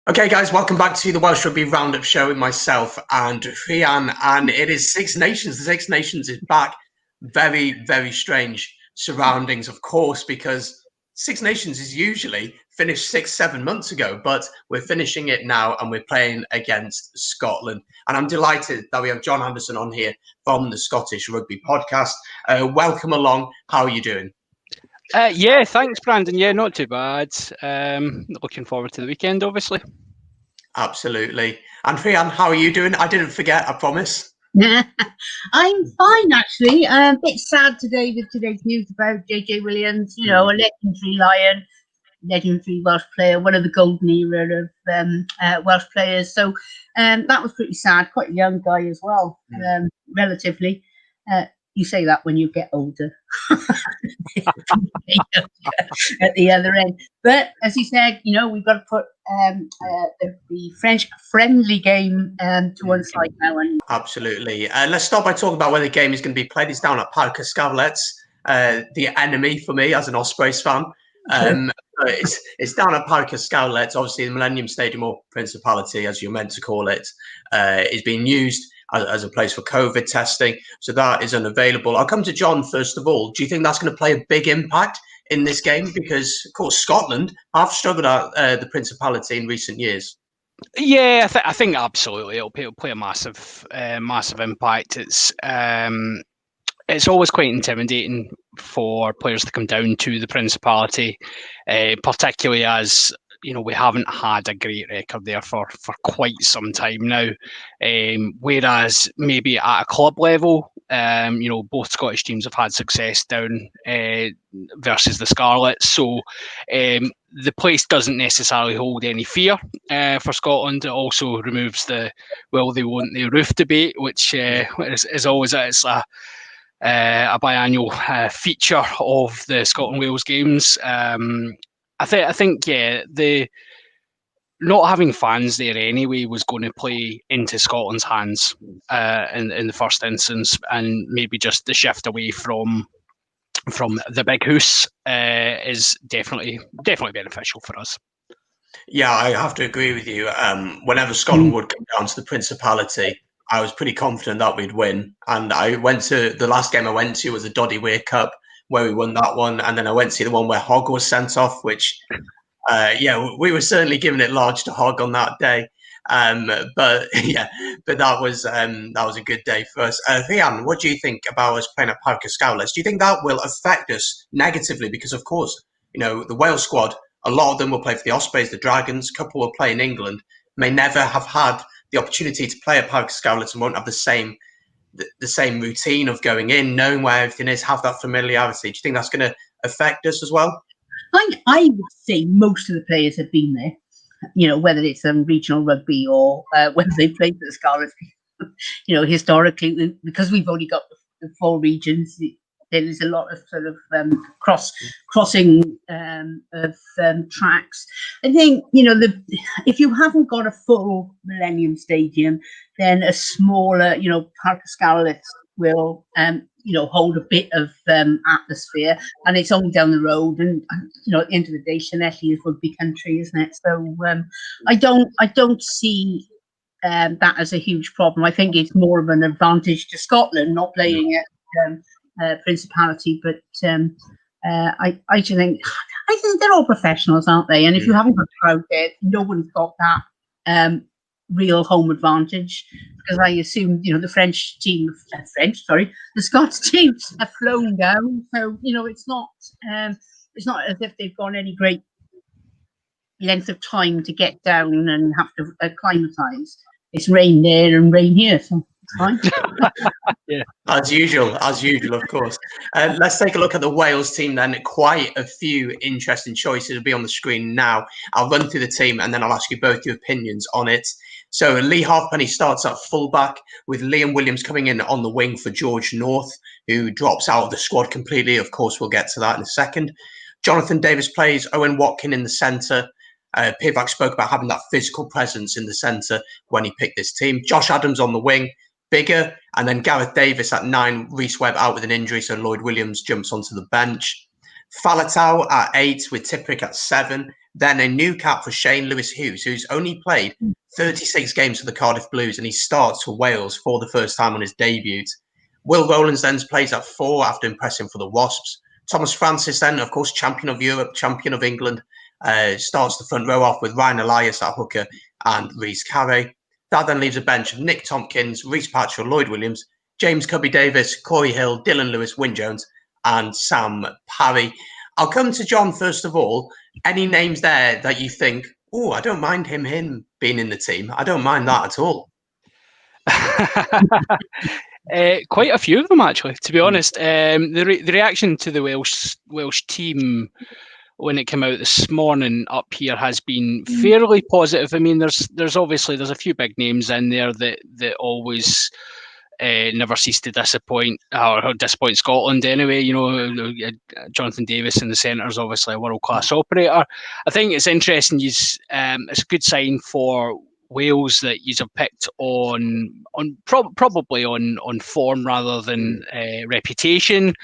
Okay, guys, welcome back to the Welsh Rugby Roundup Show with myself and Rhian. And it is Six Nations. The Six Nations is back. Very, very strange surroundings, of course, because Six Nations is usually finished 6-7 months ago, but we're finishing it now and we're playing against Scotland. And I'm delighted that we have John Anderson on here from the Scottish Rugby Podcast. Welcome along. How are you doing? Yeah, thanks, Brandon. Yeah, not too bad. Looking forward to the weekend, obviously. Absolutely. And Rhian, how are you doing? I didn't forget, I promise. I'm fine, actually. A bit sad today with today's news about JJ Williams, a legendary Lion, legendary Welsh player, one of the golden era of Welsh players. So that was pretty sad. Quite a young guy as well, relatively. You say that when you get older at the other end. But as you said, we've got to put the French friendly game to one side now. Absolutely. Let's start by talking about where the game is going to be played. It's down at Parc y Scarlets, the enemy for me as an Ospreys fan. It's down at Parc y Scarlets. Obviously, the Millennium Stadium, or Principality, as you're meant to call it, is being used as a place for COVID testing. So that is unavailable. I'll come to John first of all. Do you think that's going to play a big impact in this game? Because, of course, Scotland have struggled at the Principality in recent years. Yeah, I think absolutely it'll play a massive impact. It's always quite intimidating for players to come down to the Principality, particularly as we haven't had a great record there for quite some time now. Whereas maybe at a club level, both Scottish teams have had success down versus the Scarlets. So the place doesn't necessarily hold any fear for Scotland. It also removes the will they won't they roof debate, which is always a biannual feature of the Scotland-Wales games. I think the not having fans there anyway was going to play into Scotland's hands in the first instance, and maybe just the shift away from the big house is definitely beneficial for us. Yeah, I have to agree with you. Whenever Scotland would come down to the Principality, I was pretty confident that we'd win. And I went to the last game I went to was the Doddy Weir Cup, where we won that one. And then I went to see the one where Hogg was sent off, which, we were certainly giving it large to Hogg on that day. But that was a good day for us. Rhian, what do you think about us playing at Parc y Scarlets? Do you think that will affect us negatively? Because, of course, the Wales squad, a lot of them will play for the Ospreys, the Dragons, a couple will play in England, may never have had the opportunity to play at Parc y Scarlets and won't have the same routine of going in, knowing where everything is, have that familiarity. Do you think that's going to affect us as well? I would say most of the players have been there, whether it's regional rugby or whether they played for the Scarlets. Historically, because we've only got the four regions, there is a lot of sort of crossing of tracks. I think if you haven't got a full Millennium Stadium, then a smaller Parc y Scarlets will hold a bit of atmosphere, and it's only down the road. And at the end of the day, Llanelli is rugby country, isn't it? So I don't see that as a huge problem. I think it's more of an advantage to Scotland not playing at Principality, but I think they're all professionals, aren't they? And if you haven't got a crowd there, no one's got that real home advantage, because I assume the Scots team have flown down, so it's not as if they've gone any great length of time to get down and have to acclimatise. It's rain there and rain here, so it's fine. Yeah, as usual, of course. Let's take a look at the Wales team then. Quite a few interesting choices will be on the screen now. I'll run through the team and then I'll ask you both your opinions on it. So Lee Halfpenny starts at fullback, with Liam Williams coming in on the wing for George North, who drops out of the squad completely. Of course, we'll get to that in a second. Jonathan Davis plays Owen Watkin in the centre. Pivac spoke about having that physical presence in the centre when he picked this team. Josh Adams on the wing, bigger, and then Gareth Davis at 9. Rhys Webb out with an injury, so Lloyd Williams jumps onto the bench. Faletau at 8 with Tipuric at 7. Then a new cap for Shane Lewis-Hughes, who's only played 36 games for the Cardiff Blues, and he starts for Wales for the first time on his debut. Will Rowlands then plays at 4 after impressing for the Wasps. Thomas Francis then, of course, champion of Europe, champion of England, starts the front row off with Ryan Elias at hooker and Rhys Carey. That then leaves a bench of Nick Tompkins, Rhys Patchell, Lloyd Williams, James Cubby Davis, Corey Hill, Dylan Lewis, Wyn Jones, and Sam Parry. I'll come to John first of all. Any names there that you think, oh, I don't mind him being in the team? I don't mind that at all. Quite a few of them, actually, to be honest. The reaction to the Welsh team when it came out this morning up here has been fairly positive. I mean, there's obviously a few big names in there that always never cease to disappoint or disappoint Scotland anyway. You know, Jonathan Davis in the centre is obviously a world-class operator. I think it's interesting. It's a good sign for Wales that you have picked probably on form rather than reputation.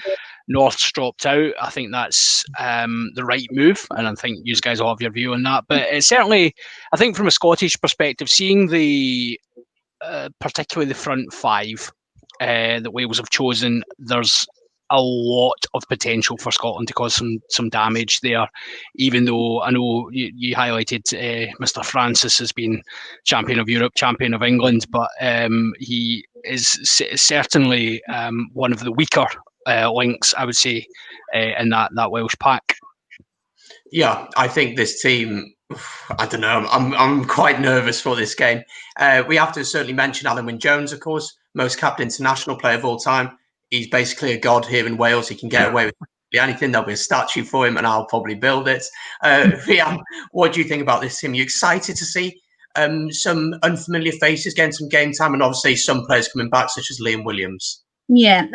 North's dropped out. I think that's the right move, and I think you guys will have your view on that. But it's certainly, I think from a Scottish perspective, seeing the particularly the front five that Wales have chosen, there's a lot of potential for Scotland to cause some damage there, even though I know you highlighted Mr. Francis has been champion of Europe, champion of England, but he is certainly one of the weaker links, I would say, in that Welsh pack. Yeah, I think this team, I don't know, I'm quite nervous for this game. We have to certainly mention Alan Wyn Jones, of course, most capped international player of all time. He's basically a god here in Wales. He can get away with anything. There'll be a statue for him, and I'll probably build it. Rhian, what do you think about this team? Are you excited to see some unfamiliar faces getting some game time, and obviously some players coming back, such as Liam Williams? Yeah,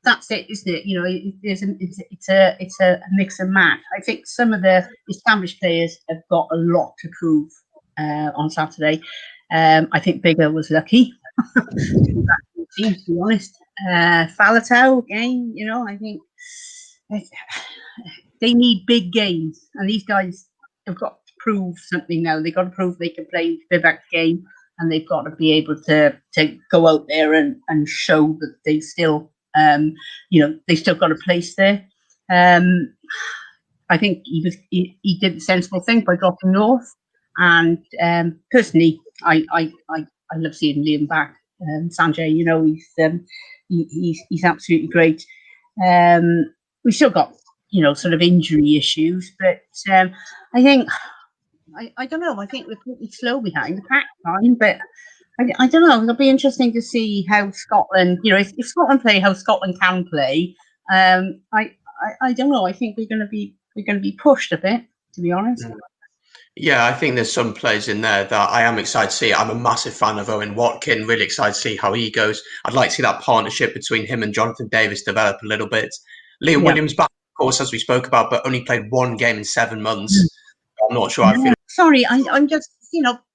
that's it, isn't it? You know, it's a mix and match. I think some of the established players have got a lot to prove on Saturday. I think Bigger was lucky. To be honest, Faletau again. You know, I think they need big games, and these guys have got to prove something now. They've got to prove they can play the back game, and they've got to be able to go out there and show that they still. They still got a place there. I think he did the sensible thing by dropping North, and personally, I love seeing Liam back. Sanjay, you know, he's absolutely great. We've still got sort of injury issues, but I think I don't know. I think we're pretty slow behind the pack line, but. I don't know. It'll be interesting to see how Scotland, if Scotland play how Scotland can play. I don't know. I think we're going to be pushed a bit, to be honest. Yeah, I think there's some players in there that I am excited to see. I'm a massive fan of Owen Watkin. Really excited to see how he goes. I'd like to see that partnership between him and Jonathan Davis develop a little bit. Liam Williams back, of course, as we spoke about, but only played one game in 7 months. I'm not sure. I feel. Sorry, I'm just.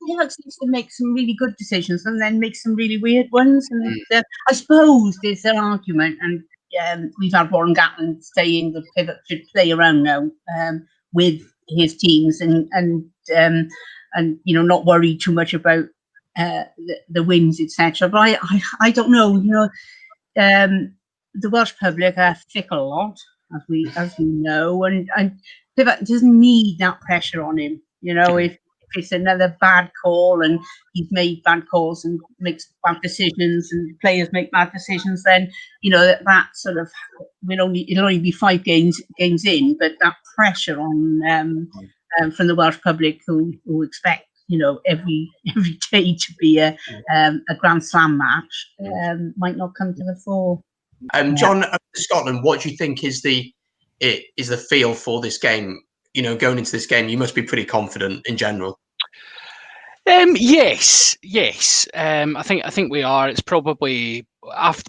Alex needs to make some really good decisions and then make some really weird ones. And I suppose there's an argument, and we've had Warren Gatland saying the pivot should play around now with his teams and not worry too much about the wins, etc. But I don't know. The Welsh public are fickle a lot, as we know, and Pivot doesn't need that pressure on him. If it's another bad call and he's made bad calls and makes bad decisions and players make bad decisions, then that sort of it'll only be 5 games in, but that pressure on from the Welsh public who expect every day to be a Grand Slam match might not come to the fore. John, Scotland, what do you think is the feel for this game? Going into this game, you must be pretty confident in general. Yes. I think we are. It's probably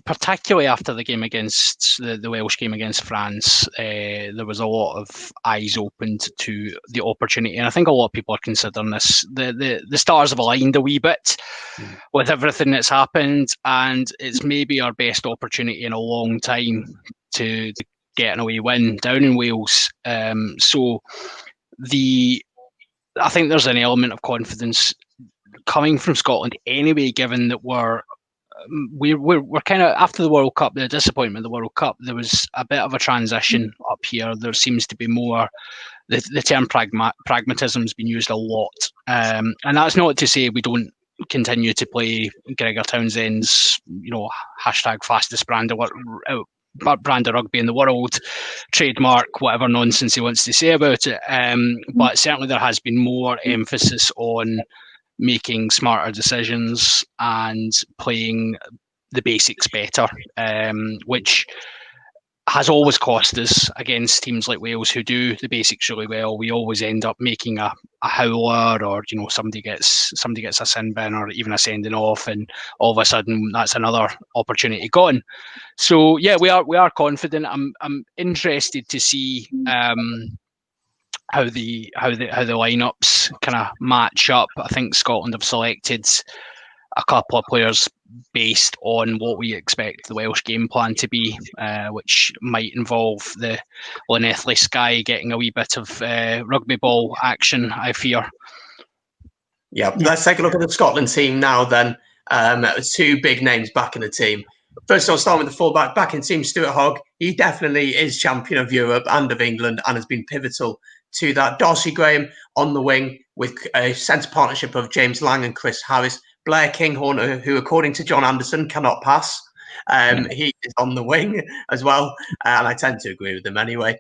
particularly after the game against the Welsh game against France. There was a lot of eyes opened to the opportunity, and I think a lot of people are considering this. The stars have aligned a wee bit with everything that's happened, and it's maybe our best opportunity in a long time to getting away win down in Wales. So I think there's an element of confidence coming from Scotland anyway, given that we're kind of after the World Cup, the disappointment of the World Cup, there was a bit of a transition up here. There seems to be more. The term pragmatism has been used a lot, and that's not to say we don't continue to play Gregor Townsend's, hashtag fastest brand of rugby in the world, trademark, whatever nonsense he wants to say about it. But certainly there has been more emphasis on making smarter decisions and playing the basics better, which has always cost us against teams like Wales who do the basics really well. We always end up making a howler, or somebody gets a sin bin or even a sending off, and all of a sudden that's another opportunity gone. So yeah, we are confident. I'm interested to see how the lineups kind of match up. I think Scotland have selected a couple of players based on what we expect the Welsh game plan to be, which might involve the Llanelli Sky getting a wee bit of rugby ball action, I fear. Yeah, let's take a look at the Scotland team now then. Two big names back in the team. First, I'll start with the fullback. Back in team, Stuart Hogg. He definitely is champion of Europe and of England and has been pivotal to that. Darcy Graham on the wing with a centre partnership of James Lang and Chris Harris. Blair Kinghorn, who according to John Anderson cannot pass. He is on the wing as well, and I tend to agree with him anyway.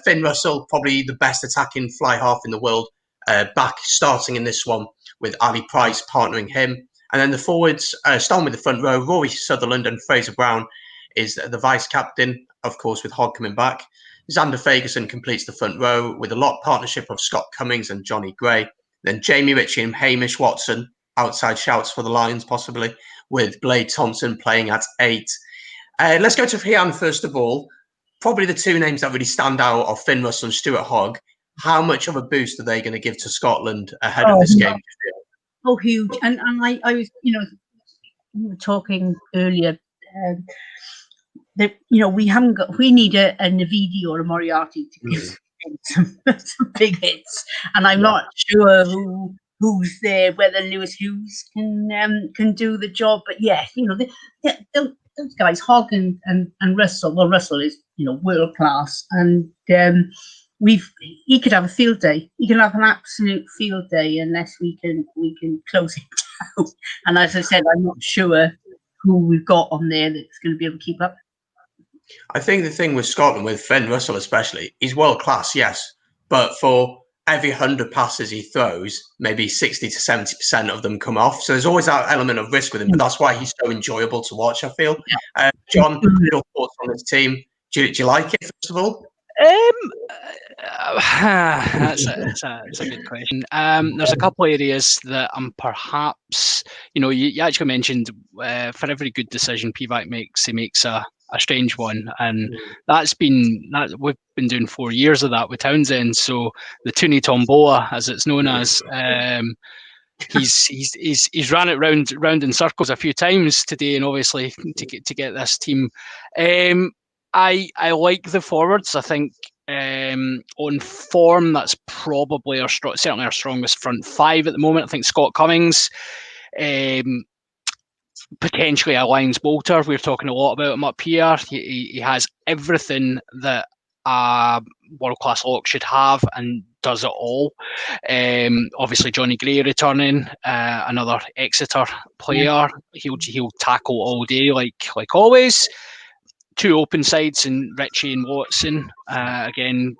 Finn Russell, probably the best attacking fly half in the world, back starting in this one with Ali Price partnering him. And then the forwards, starting with the front row, Rory Sutherland and Fraser Brown is the vice captain, of course, with Hogg coming back. Xander Fagerson completes the front row with a lock partnership of Scott Cummings and Johnny Gray. Then Jamie Ritchie and Hamish Watson, outside shouts for the Lions possibly, with Blade Thompson playing at 8. Let's go to Rhian first of all. Probably the two names that really stand out are Finn Russell and Stuart Hogg. How much of a boost are they going to give to Scotland ahead of this game? Oh, huge. And I was, we were talking earlier that, we need a Navidi or a Moriarty to give some big hits. And I'm not sure who's there, whether Lewis Hughes can do the job. But yeah, those guys, Hogg and Russell. Well, Russell is, world class. And he could have a field day. He can have an absolute field day unless we can close it down. And as I said, I'm not sure who we've got on there that's going to be able to keep up. I think the thing with Scotland, with Finn Russell especially, he's world class, yes, but for every 100 passes he throws, maybe 60 to 70% of them come off. So there's always that element of risk with him, but that's why he's so enjoyable to watch, I feel. John, your thoughts on this team? Do you like it, first of all? That's a good question. There's a couple of areas that I'm perhaps, you actually mentioned for every good decision Pivac makes, he makes a strange one, and we've been doing 4 years of that with Townsend. So the Tuni Tombola, as it's known as, he's ran it round in circles a few times today, and obviously to get this team. I like the forwards. I think on form, that's probably certainly our strongest front five at the moment. I think Scott Cummings, potentially a Lions bolter. We're talking a lot about him up here. He has everything that a world-class lock should have and does it all. Obviously, Johnny Gray returning, another Exeter player. He'll tackle all day like always. Two open sides and Ritchie and Watson, again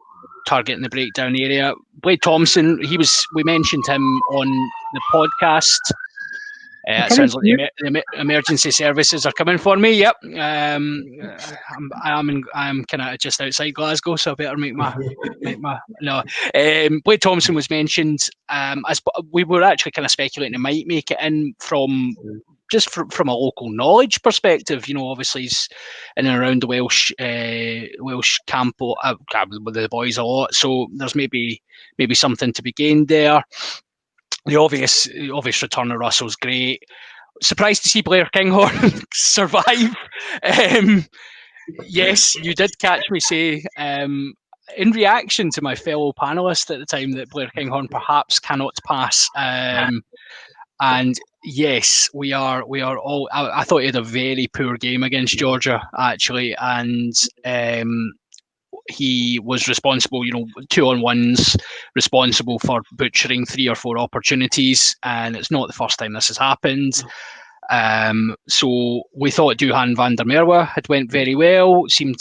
targeting the breakdown area. Blade Thompson, we mentioned him on the podcast. It sounds like the emergency services are coming for me. Yep, I'm kind of just outside Glasgow, so I better make my no. Blade Thompson was mentioned. As we were actually kind of speculating he might make it in from a local knowledge perspective. Obviously he's in and around the Welsh camp with the boys a lot, so there's maybe something to be gained there. The obvious return of Russell's great. Surprised to see Blair Kinghorn survive. Yes, you did catch me say, in reaction to my fellow panelist at the time, that Blair Kinghorn perhaps cannot pass. And yes, we are all. I thought he had a very poor game against Georgia, actually, and he was responsible, 2-on-1s, responsible for butchering 3 or 4 opportunities, and it's not the first time this has happened. So we thought Duhan van der Merwe had went very well. Seemed,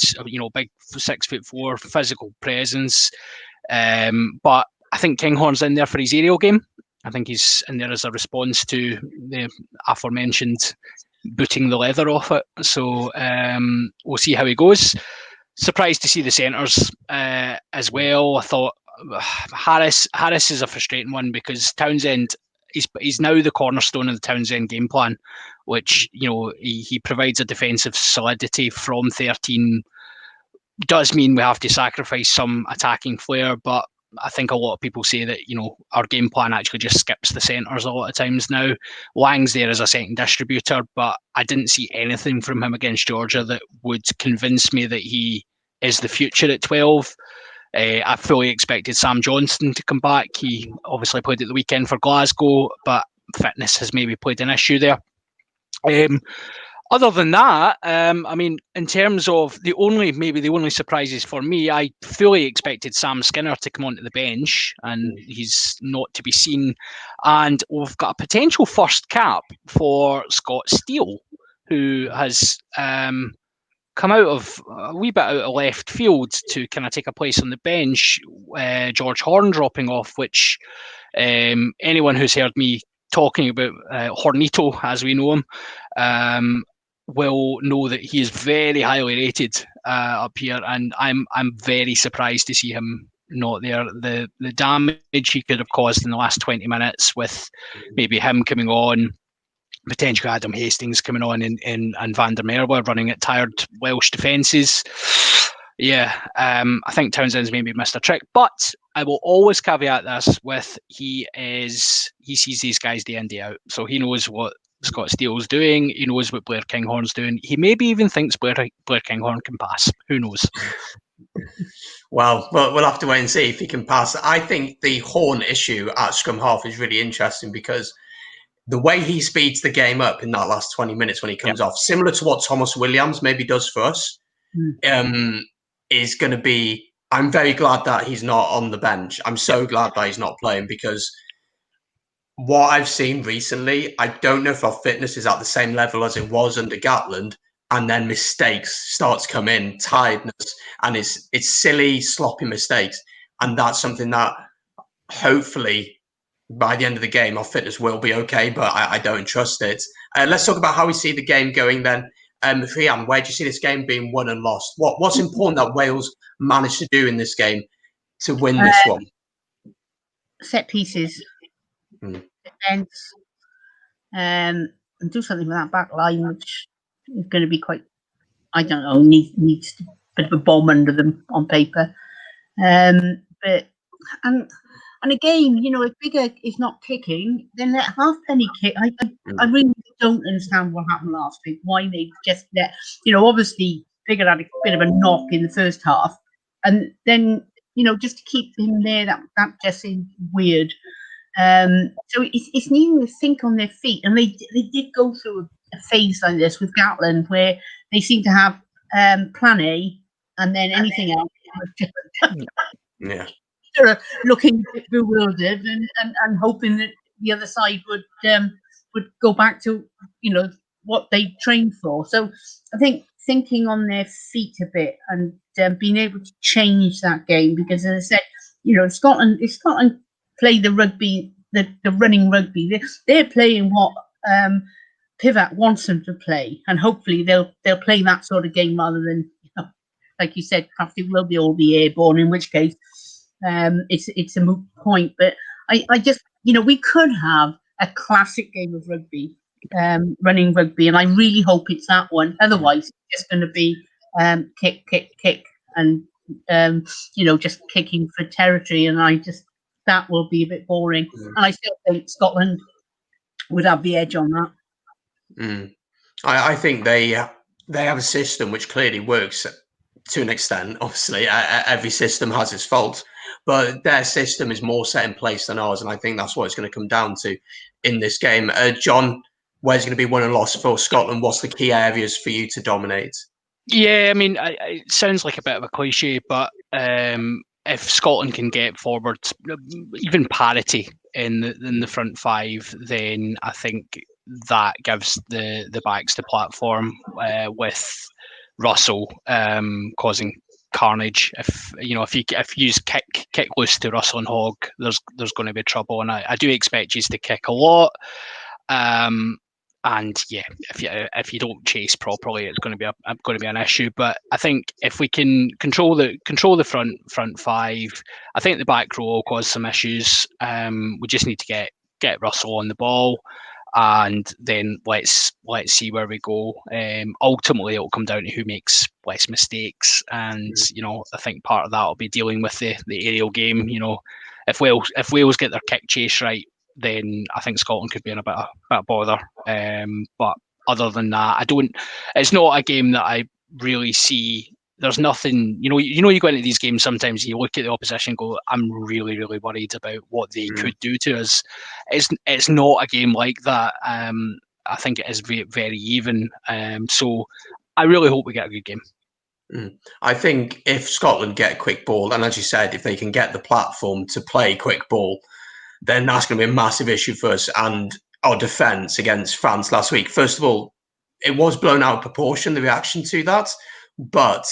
big 6'4" physical presence. But I think Kinghorn's in there for his aerial game. I think he's in there as a response to the aforementioned booting the leather off it. So we'll see how he goes. Surprised to see the centres as well. I thought Harris is a frustrating one because Townsend, he's now the cornerstone of the Townsend game plan, which he provides a defensive solidity from 13. Does mean we have to sacrifice some attacking flair, but I think a lot of people say that our game plan actually just skips the centres a lot of times now. Lang's there as a second distributor, but I didn't see anything from him against Georgia that would convince me that he is the future at 12. I fully expected Sam Johnston to come back. He obviously played at the weekend for Glasgow, but fitness has maybe played an issue there. Other than that, in terms of the only surprises for me, I fully expected Sam Skinner to come onto the bench, and he's not to be seen. And we've got a potential first cap for Scott Steele, who has come out of a wee bit out of left field to kind of take a place on the bench. George Horn dropping off, which anyone who's heard me talking about Hornito, as we know him, will know that he is very highly rated up here, and I'm very surprised to see him not there. The damage he could have caused in the last 20 minutes with maybe him coming on, potentially Adam Hastings coming on, and Van der Merwe running at tired Welsh defences. Yeah, I think Townsend's maybe missed a trick, but I will always caveat this with he sees these guys day in, day out, so he knows what Scott Steele's doing. He knows what Blair Kinghorn's doing. He maybe even thinks Blair Kinghorn can pass. Who knows? Well, we'll have to wait and see if he can pass. I think the Horn issue at scrum half is really interesting because the way he speeds the game up in that last 20 minutes when he comes off, similar to what Thomas Williams maybe does for us, is going to be... I'm very glad that he's not on the bench. I'm so glad that he's not playing, because what I've seen recently, I don't know if our fitness is at the same level as it was under Gatland, and then mistakes start to come in, tiredness, and it's silly, sloppy mistakes. And that's something that hopefully by the end of the game, our fitness will be okay, but I don't trust it. Let's talk about how we see the game going then. Rian, where do you see this game being won and lost? What's important that Wales managed to do in this game to win this one? Set pieces, defense, and do something with that back line, which is going to be quite, I don't know, needs a bit of a bomb under them on paper. But again, if Biggar is not kicking, then let Halfpenny kick. I really don't understand what happened last week. Why they just let, obviously Biggar had a bit of a knock in the first half, and then just to keep him there, that just seemed weird. So it's needing to think on their feet, and they did go through a phase like this with Gatland where they seem to have plan A, and then anything else was different. Yeah. They're looking a bit bewildered and hoping that the other side would go back to what they trained for. So I think thinking on their feet a bit and being able to change that game, because as I said, Scotland play the rugby, the running rugby. They're playing what Pivac wants them to play, and hopefully they'll play that sort of game rather than, like you said, Crafty will be all the airborne, in which case it's a moot point. But I just, we could have a classic game of rugby, running rugby, and I really hope it's that one. Otherwise, it's just going to be kick, and just kicking for territory, and that will be a bit boring. And I still think Scotland would have the edge on that. I think they they have a system which clearly works to an extent. Obviously, every system has its faults, but their system is more set in place than ours, and I think that's what it's going to come down to in this game. John, where's going to be win and loss for Scotland? What's the key areas for you to dominate? Yeah, I mean, it sounds like a bit of a cliche, but if Scotland can get forward, even parity in the front five, then I think that gives the backs the platform with Russell causing carnage. If you kick loose to Russell and Hogg, there's going to be trouble, and I do expect you to kick a lot. And yeah, if you don't chase properly, it's going to be an issue. But I think if we can control the front five, I think the back row will cause some issues. We just need to get Russell on the ball, and then let's see where we go. Ultimately, it will come down to who makes less mistakes, and I think part of that will be dealing with the aerial game. If Wales get their kick chase right, then I think Scotland could be in a bit of bother. But other than that, it's not a game that I really see. There's nothing, you go into these games sometimes, you look at the opposition and go, I'm really, really worried about what they could do to us. It's not a game like that. I think it is very, very even. So I really hope we get a good game. I think if Scotland get a quick ball, and as you said, if they can get the platform to play quick ball, then that's going to be a massive issue for us. And our defence against France last week, first of all, it was blown out of proportion, the reaction to that. But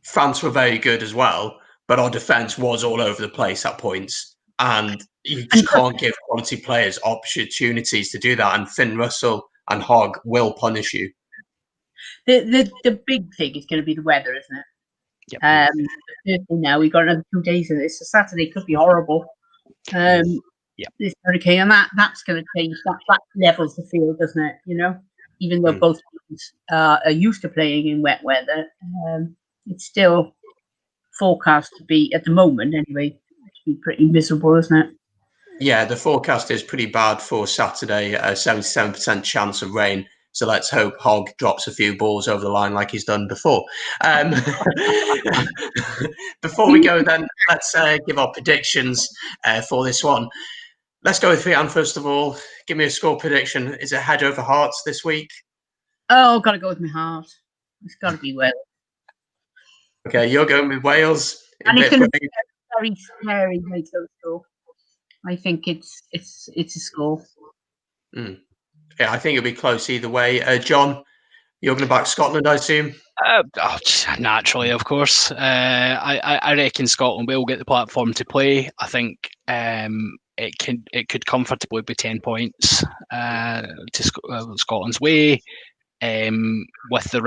France were very good as well. But our defence was all over the place at points. And you just can't give quality players opportunities to do that. And Finn Russell and Hogg will punish you. The big thing is going to be the weather, isn't it? Yep. Now we've got another 2 days of this. So Saturday could be horrible. This hurricane, and that's going to change. That levels the field, doesn't it? Even though both teams are used to playing in wet weather, it's still forecast to be, at the moment anyway, to be pretty miserable, isn't it? Yeah, the forecast is pretty bad for Saturday. 77% chance of rain. So let's hope Hogg drops a few balls over the line like he's done before. Before we go, then, let's give our predictions for this one. Let's go with Rhian first of all. Give me a score prediction. Is it head over hearts this week? Oh, got to go with my heart. It's got to be Wales. Okay, you're going with Wales. And it's going to be a very scary, very close score. I think it's a score. Yeah, I think it'll be close either way. John, you're going to back Scotland, I assume? Naturally, of course. I reckon Scotland will get the platform to play. I think it could comfortably be 10 points to Scotland's way. With the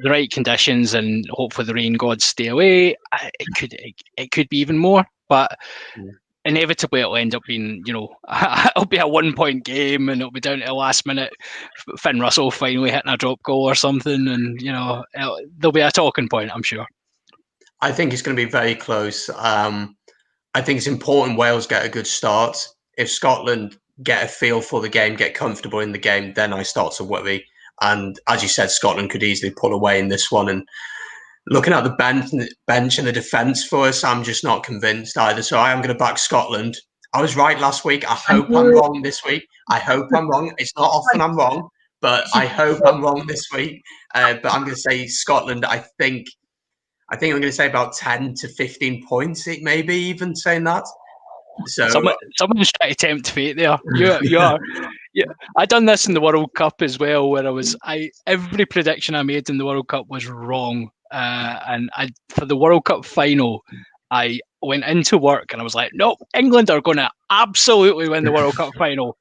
right conditions, and hopefully the rain gods stay away, it could be even more. But inevitably it'll end up being, it'll be a 1 point game, and it'll be down to the last minute. Finn Russell finally hitting a drop goal or something, and there'll be a talking point, I'm sure. I think it's going to be very close. I think it's important Wales get a good start. If Scotland get a feel for the game, get comfortable in the game, then I start to worry. And as you said, Scotland could easily pull away in this one. And looking at the bench and the defence for us, I'm just not convinced either. So I am going to back Scotland. I was right last week. I hope I'm wrong this week. I hope I'm wrong. It's not often I'm wrong, but I hope I'm wrong this week. But I'm going to say Scotland. I think I'm going to say about 10 to 15 points, maybe even saying that. So someone's trying to tempt fate there. You are. Yeah, I done this in the World Cup as well, where every prediction I made in the World Cup was wrong. And for the World Cup final, I went into work and I was like, nope, England are going to absolutely win the World Cup final.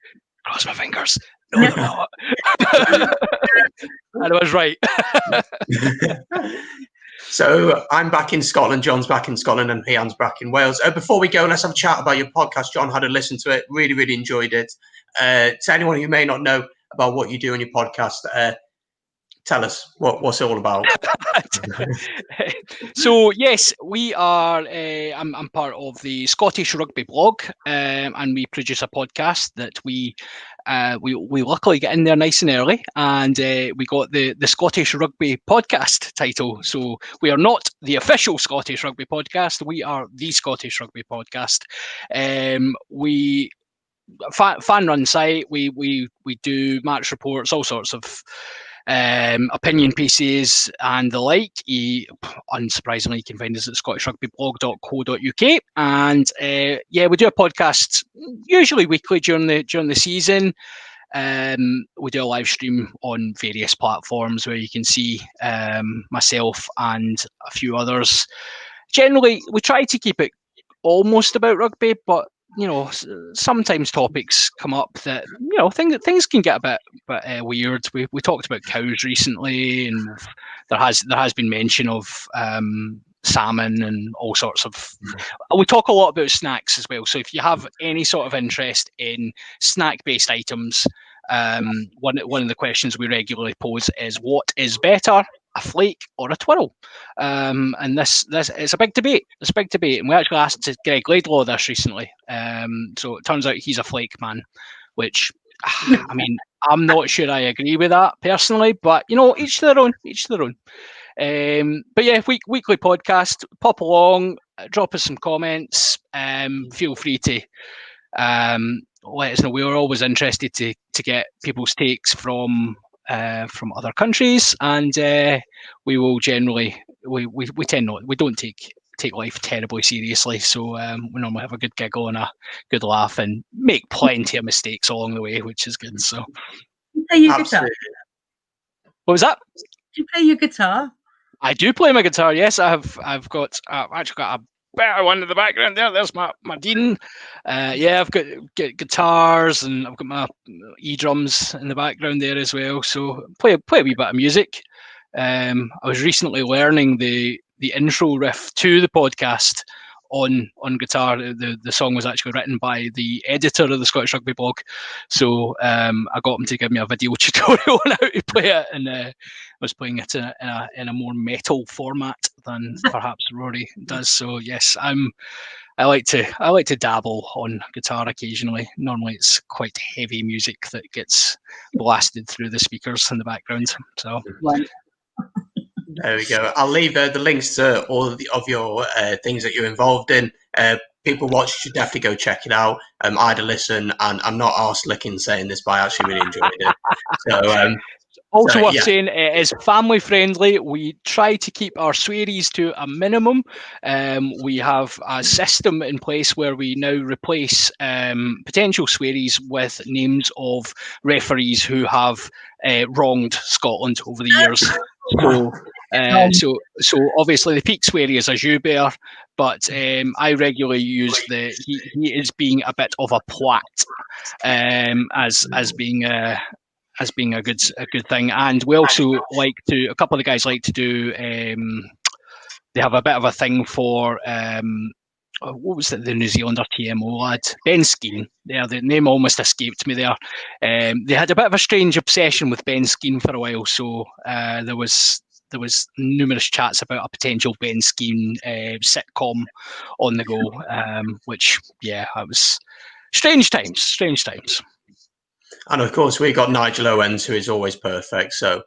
Cross my fingers. No, they're not. And I was right. So I'm back in Scotland, John's back in Scotland, and Rhian's back in Wales. Before we go, let's have a chat about your podcast. John had a listen to it, really, really enjoyed it. To anyone who may not know about what you do on your podcast, tell us what's it all about. So yes, we are. I'm part of the Scottish Rugby blog, and we produce a podcast that we luckily get in there nice and early, and we got the Scottish Rugby podcast title. So we are not the official Scottish Rugby podcast. We are the Scottish Rugby podcast. We fan run site. We do match reports, all sorts of opinion pieces and the like. Unsurprisingly, you can find us at scottishrugbyblog.co.uk, and we do a podcast usually weekly during the season. We do a live stream on various platforms where you can see myself and a few others. Generally, we try to keep it almost about rugby, but sometimes topics come up that things can get a bit weird. We talked about cows recently, and there has been mention of salmon and all sorts of. We talk a lot about snacks as well. So if you have any sort of interest in snack-based items, one of the questions we regularly pose is, what is better, a flake or a twirl? And this it's a big debate. It's a big debate, and we actually asked Greg Laidlaw this recently. So it turns out he's a flake man, which I mean, I'm not sure I agree with that personally, but each to their own. Each to their own. But yeah, weekly podcast. Pop along, drop us some comments. Feel free to let us know. We are always interested to get people's takes from other countries, and we will generally we tend not, we don't take life terribly seriously, so we normally have a good giggle and a good laugh and make plenty of mistakes along the way, which is good. So play your guitar? What was that? Do you play your guitar? I do play my guitar, yes. I've actually got a better one in the background there. There's my Dean. I've got guitars, and I've got my e-drums in the background there as well. So play a wee bit of music. I was recently learning the intro riff to the podcast on guitar. The song was actually written by the editor of the Scottish Rugby blog, so I got him to give me a video tutorial on how to play it, and I was playing it in a more metal format than perhaps Rory does. So yes, I like to dabble on guitar occasionally. Normally it's quite heavy music that gets blasted through the speakers in the background. So there we go. I'll leave the links to all of your things that you're involved in. People watch should definitely go check it out. I had a listen, and I'm not arse licking saying this, but I actually really enjoyed it. So also worth saying, it is family friendly. We try to keep our swearies to a minimum. We have a system in place where we now replace potential swearies with names of referees who have wronged Scotland over the years. So obviously the peak sweary is a Joubert, but I regularly use he is being a bit of a plat, as being a good thing. And we also a couple of the guys like to do, they have a bit of a thing for what was it, the New Zealander TMO lad, Ben Skeen. The name almost escaped me there. They had a bit of a strange obsession with Ben Skeen for a while, so there was numerous chats about a potential Ben Skeen sitcom on the go, which it was strange times. And of course, we got Nigel Owens, who is always perfect. So